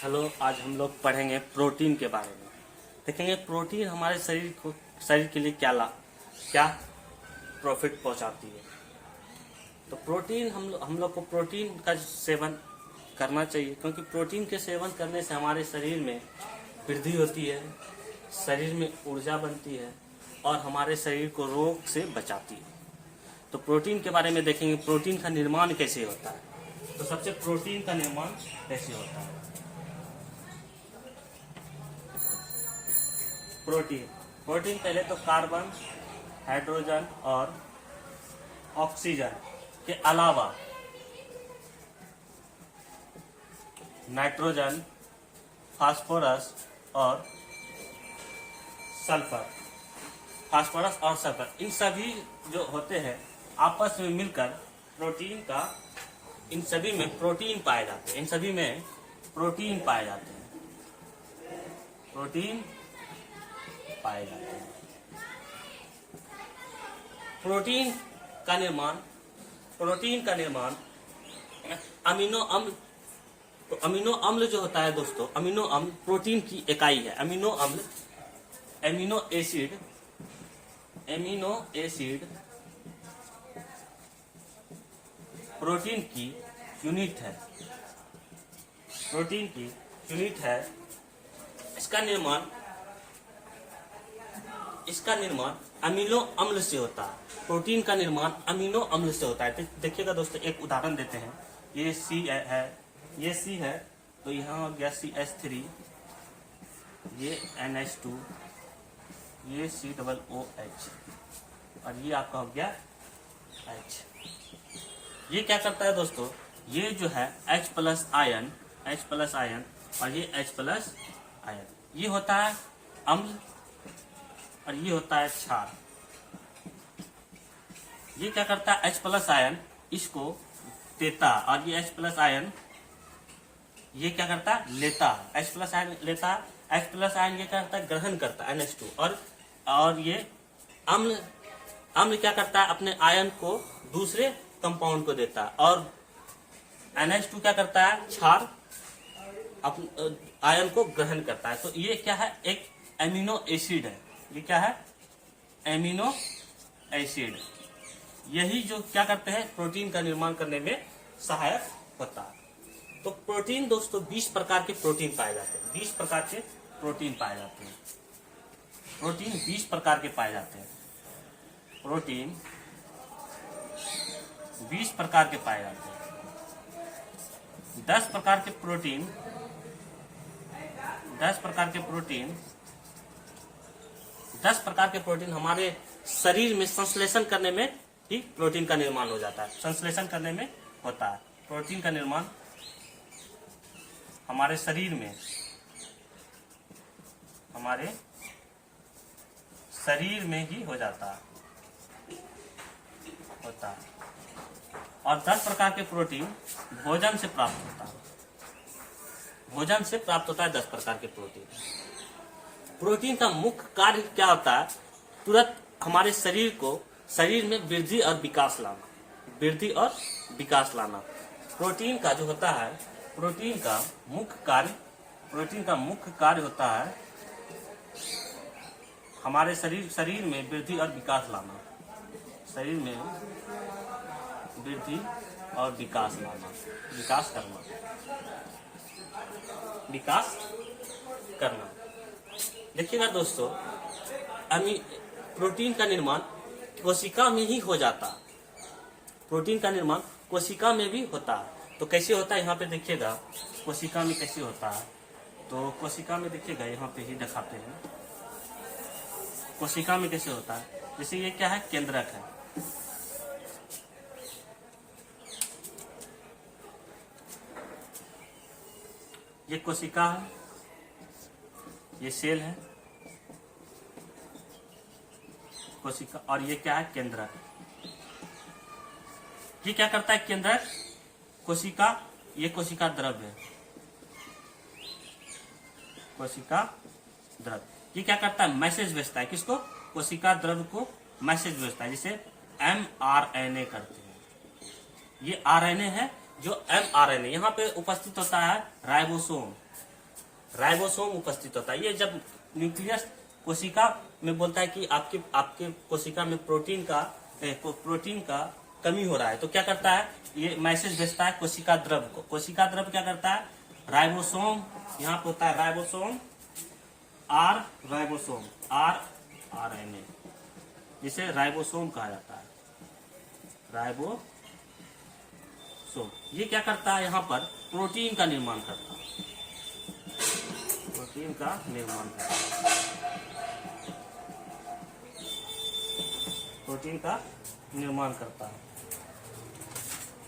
Hello, आज हम लोग पढ़ेंगे प्रोटीन के बारे में। देखेंगे प्रोटीन हमारे शरीर के लिए क्या प्रॉफिट पहुंचाती है। तो प्रोटीन हम लोग को प्रोटीन का सेवन करना चाहिए, क्योंकि प्रोटीन के सेवन करने से हमारे शरीर में वृद्धि होती है, शरीर में ऊर्जा बनती है और हमारे शरीर को रोग से बचाती है। तो प्रोटीन के बारे में देखेंगे, प्रोटीन का निर्माण कैसे होता है। तो सबसे प्रोटीन का निर्माण कैसे होता है। प्रोटीन पहले तो कार्बन, हाइड्रोजन और ऑक्सीजन के अलावा नाइट्रोजन, फास्फोरस और सल्फर इन सभी जो होते हैं आपस में मिलकर इन सभी में प्रोटीन पाए जाते हैं। प्रोटीन का निर्माण अमीनो अम्ल जो होता है दोस्तों, अमीनो अम्ल प्रोटीन की इकाई है। एमिनो एसिड प्रोटीन की यूनिट है। इसका निर्माण अमीनो अम्ल से होता है। प्रोटीन का निर्माण अमीनो अम्ल से होता है। देखिएगा दोस्तों, एक उदाहरण देते हैं। ये C है, तो यहाँ हो गया CH3, ये NH2, ये COOH और ये आपका हो गया H। ये क्या करता है दोस्तों, ये जो है H+ आयन और ये H+ आयन, ये होता है अम्ल और ये होता है क्षार। ये क्या करता है, H+ आयन इसको देता और ये H+ आयन ये क्या करता है, लेता है। H+ आयन लेता है, H+ आयन ये क्या करता है, ग्रहण करता है NH2 और ये अम्ल क्या करता है, अपने आयन को दूसरे कंपाउंड को देता है और NH2 क्या करता है, क्षार आयन को ग्रहण करता है। तो ये क्या है, एक एमिनो एसिड है। ये क्या है, एमिनो एसिड। यही जो क्या करते हैं, प्रोटीन का निर्माण करने में सहायक होता है। तो प्रोटीन दोस्तों 20 प्रकार के प्रोटीन पाए जाते हैं। 20 प्रकार के प्रोटीन 20 प्रकार के पाए जाते हैं। प्रोटीन 20 प्रकार के पाए जाते हैं। 10 प्रकार के प्रोटीन हमारे शरीर में संश्लेषण करने में ही प्रोटीन का निर्माण हो जाता है। संश्लेषण करने में होता है प्रोटीन का निर्माण हमारे शरीर में ही हो जाता है। और 10 प्रकार के प्रोटीन भोजन से प्राप्त होता है। 10 प्रकार के प्रोटीन का मुख्य कार्य क्या होता है, तुरंत हमारे शरीर में वृद्धि और विकास लाना। प्रोटीन का जो होता है, प्रोटीन का मुख्य कार्य होता है हमारे शरीर में वृद्धि और विकास लाना। विकास करना। देखिएगा दोस्तों, प्रोटीन का निर्माण कोशिका में ही हो जाता है। प्रोटीन का निर्माण कोशिका में भी होता है। तो कैसे होता है, यहाँ पे देखिएगा कोशिका में कैसे होता है। तो कोशिका में देखिएगा, यहाँ पे ही दिखाते हैं कोशिका में कैसे होता है। जैसे ये क्या है, केंद्रक है। ये कोशिका है, ये सेल है कोशिका, और ये क्या है, केंद्रक। ये क्या करता है, केंद्रक कोशिका, ये कोशिका द्रव्य है। ये क्या करता है, मैसेज भेजता है। किसको, कोशिका द्रव्य को मैसेज भेजता है, जिसे mRNA करते हैं। ये RNA है, जो mRNA यहाँ पे उपस्थित होता है राइबोसोम। राइबोसोम उपस्थित होता है। ये जब न्यूक्लियस कोशिका में बोलता है कि आपके आपके कोशिका में प्रोटीन का कमी हो रहा है, तो क्या करता है, ये मैसेज भेजता है कोशिका द्रव को। कोशिका द्रव क्या करता है, राइबोसोम, यहाँ पे होता है राइबोसोम, राइबोसोम RNA, जिसे राइबोसोम कहा जाता है, राइबोसोम। ये क्या करता है, यहाँ पर प्रोटीन का निर्माण करता है, प्रोटीन का निर्माण करता है, प्रोटीन का निर्माण करता है,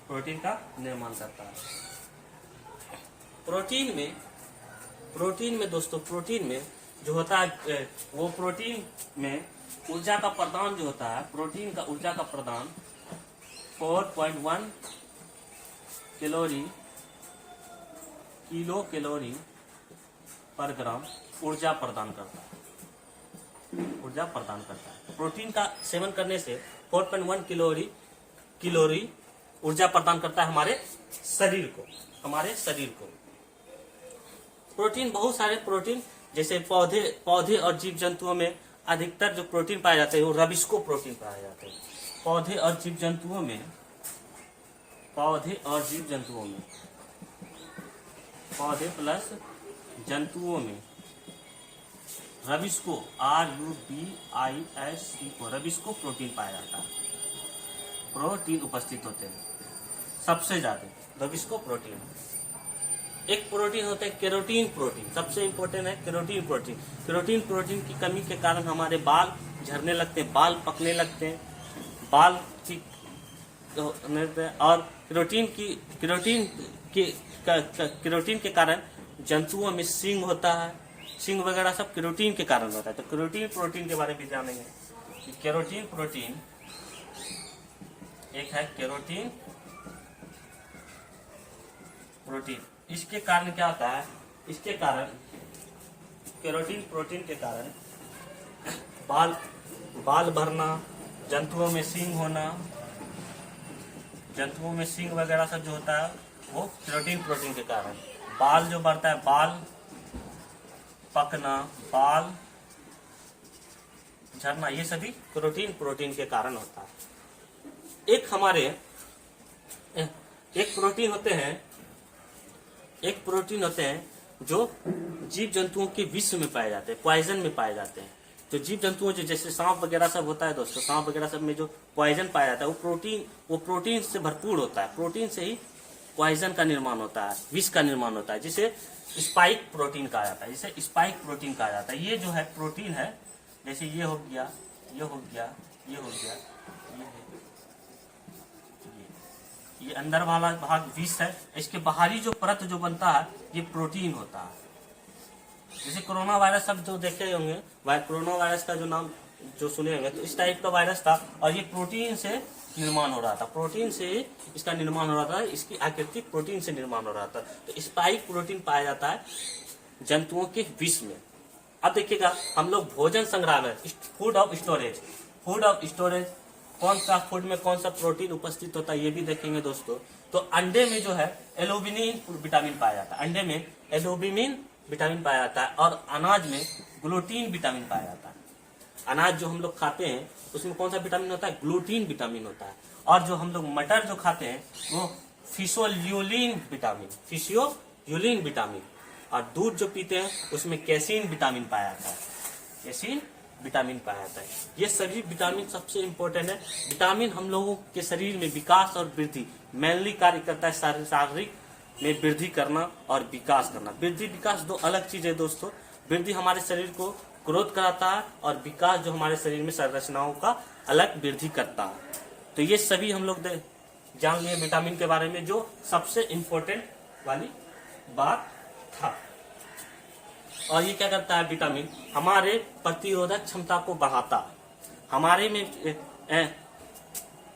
प्रोटीन का निर्माण करता है। प्रोटीन में दोस्तों, प्रोटीन में जो होता है, वो प्रोटीन में ऊर्जा का प्रदान जो होता है, प्रोटीन का ऊर्जा का प्रदान 4.1 किलो कैलोरी पर ग्राम ऊर्जा प्रदान करता है, ऊर्जा प्रदान करता है। प्रोटीन का सेवन करने से 4.1 कैलोरी ऊर्जा प्रदान करता है हमारे शरीर को, हमारे शरीर को। प्रोटीन, बहुत सारे प्रोटीन, जैसे पौधे और जीव जंतुओं में अधिकतर जो प्रोटीन पाए जाते हैं वो रबिस्को प्रोटीन पाए जाते हैं। पौधे और जीव जंतुओं में, पौधे प्लस जंतुओं में रबिस्को RUBISCO रबिस्को प्रोटीन पाया जाता है, प्रोटीन उपस्थित होते हैं सबसे ज्यादा रबिस्को प्रोटीन। एक प्रोटीन होता है केरोटीन प्रोटीन, सबसे इंपॉर्टेंट है केरोटीन प्रोटीन। केरोटीन प्रोटीन की कमी के कारण हमारे बाल झड़ने लगते हैं, बाल पकने लगते हैं, बाल की और केरोटीन के कारण जंतुओं में सींग होता है, सींग वगैरह सब केरोटीन के कारण होता है। तो केरोटीन प्रोटीन के बारे में जानेंगे कि केरोटीन प्रोटीन, एक है केरोटीन प्रोटीन, इसके कारण क्या होता है, इसके कारण केरोटीन प्रोटीन के कारण बाल भरना, जंतुओं में सींग होना, जंतुओं में सींग वगैरह सब जो होता है वो केरोटीन प्रोटीन के कारण। बाल जो बढ़ता है, बाल पकना, बाल झड़ना, ये सभी केरोटीन प्रोटीन के कारण होता है। एक प्रोटीन होते हैं जो जीव जंतुओं के विष में पाए जाते हैं, पॉइजन में पाए जाते हैं। तो जीव जंतुओं जो जैसे सांप वगैरह सब होता है दोस्तों, सांप वगैरह सब में जो पॉइजन पाया जाता है वो प्रोटीन से भरपूर होता है। प्रोटीन से ही पॉइजन का निर्माण होता है, विष का निर्माण होता है, जिसे स्पाइक प्रोटीन कहा जाता है, जिसे स्पाइक प्रोटीन कहा जाता है। ये जो है प्रोटीन है, जैसे ये हो गया, ये हो गया, ये हो गया, ये अंदर वाला भाग विष है, इसके बाहरी जो परत जो बनता है ये प्रोटीन होता है। जैसे कोरोना वायरस सब जो देखे होंगे, कोरोना वायरस का जो नाम जो सुने होंगे, तो इस टाइप का वायरस था और ये प्रोटीन से निर्माण हो रहा था, प्रोटीन से इसका निर्माण हो रहा था, इसकी आकृति प्रोटीन से निर्माण हो रहा था। तो स्पाइक प्रोटीन पाया जाता है जंतुओं के विष में। अब देखिएगा, हम लोग भोजन संग्रहालय, फूड ऑफ स्टोरेज, कौन सा फूड में कौन सा प्रोटीन उपस्थित होता है ये भी देखेंगे दोस्तों। तो अंडे में जो है एल्बुमिन विटामिन पाया जाता है, अंडे में एल्बुमिन विटामिन पाया जाता है, और अनाज में ग्लूटीन विटामिन पाया जाता है। अनाज जो हम लोग खाते हैं उसमें कौन सा विटामिन होता है, ग्लूटीन विटामिन होता है। और जो हम लोग मटर जो खाते हैं वो फिशोल्यूलिन विटामिन, और दूध जो पीते हैं उसमें कैसीन विटामिन पाया जाता है, कैसीन विटामिन पाया जाता है। ये सभी विटामिन सबसे इंपॉर्टेंट है। विटामिन हम लोगों के शरीर में विकास और वृद्धि मेनली कार्य करता है, शारीरिक में वृद्धि करना और विकास करना। वृद्धि विकास दो अलग चीज है दोस्तों। वृद्धि हमारे शरीर को ग्रोथ कराता है और विकास जो हमारे शरीर में संरचनाओं का अलग वृद्धि करता है। तो ये सभी हम लोग जान लिए विटामिन के बारे में, जो सबसे इंपॉर्टेंट वाली बात था। और ये क्या करता है, विटामिन हमारे प्रतिरोधक क्षमता को बढ़ाता है, हमारे में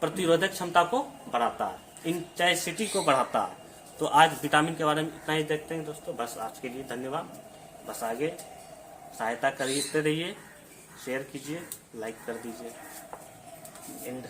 प्रतिरोधक क्षमता को बढ़ाता है, इंटेंसिटी को बढ़ाता है। तो आज विटामिन के बारे में इतना ही देखते हैं दोस्तों। बस आज के लिए धन्यवाद। बस आगे सहायता करते रहिए, शेयर कीजिए, लाइक कर दीजिए। एंड